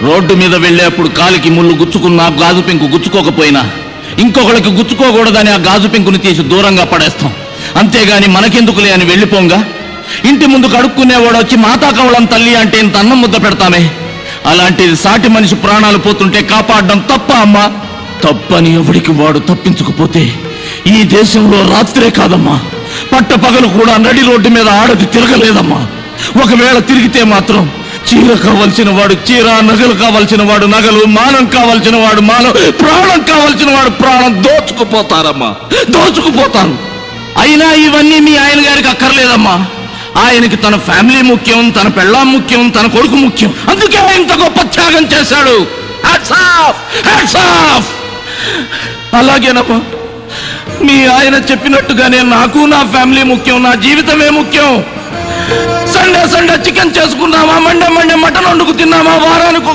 Road మీద వెళ్ళేప్పుడు కాలికి ముళ్ళు గుచ్చుకున్నా గాజు పెంకు గుచ్చుకోకపోయినా ఇంకొకళ్ళకి గుచ్చుకోకూడదని ఆ గాజు పెంకుని తీసి దూరంగా పడేస్తాం. అంతేగాని మనకెందుకులే అని వెళ్ళిపోంగా ఇంటి ముందు కడుక్కునేవాడు వచ్చి మాతా కవళం తల్లి అంటే ఇంత అన్నం ముద్ద పెడతామే. అలాంటిది సాటి మనిషి ప్రాణాలు పోతుంటే కాపాడడం తప్ప అమ్మా? తప్పని ఎవడికి వాడు తప్పించకపోతే ఈ దేశంలో రాత్రే కాదమ్మా, పట్ట పగలు కూడా నడి రోడ్డు మీద ఆడది తిరగలేదమ్మా. ఒకవేళ తిరిగితే మాత్రం చీర కావలసిన వాడు చీర, నగలు కావలసిన వాడు నగలు, మానం కావలసిన వాడు మానం, ప్రాణం కావలసిన వాడు ప్రాణం దోచుకుపోతారమ్మా, దోచుకుపోతారు. అయినా ఇవన్నీ మీ ఆయన గారికి అక్కర్లేదమ్మా. ఆయనకి తన ఫ్యామిలీ ముఖ్యం, తన పెళ్ళాం ముఖ్యం, తన కొడుకు ముఖ్యం. అందుకే ఇంత గొప్ప త్యాగం చేశాడు. Hats off, hats off. అలాగేనమ్మా, మీ ఆయన చెప్పినట్టుగానే నాకు నా ఫ్యామిలీ ముఖ్యం, నా జీవితమే ముఖ్యం. సండే చికెన్ చేసుకున్నామా, మండే మటన్ వండుకు తిన్నామా, వారానికి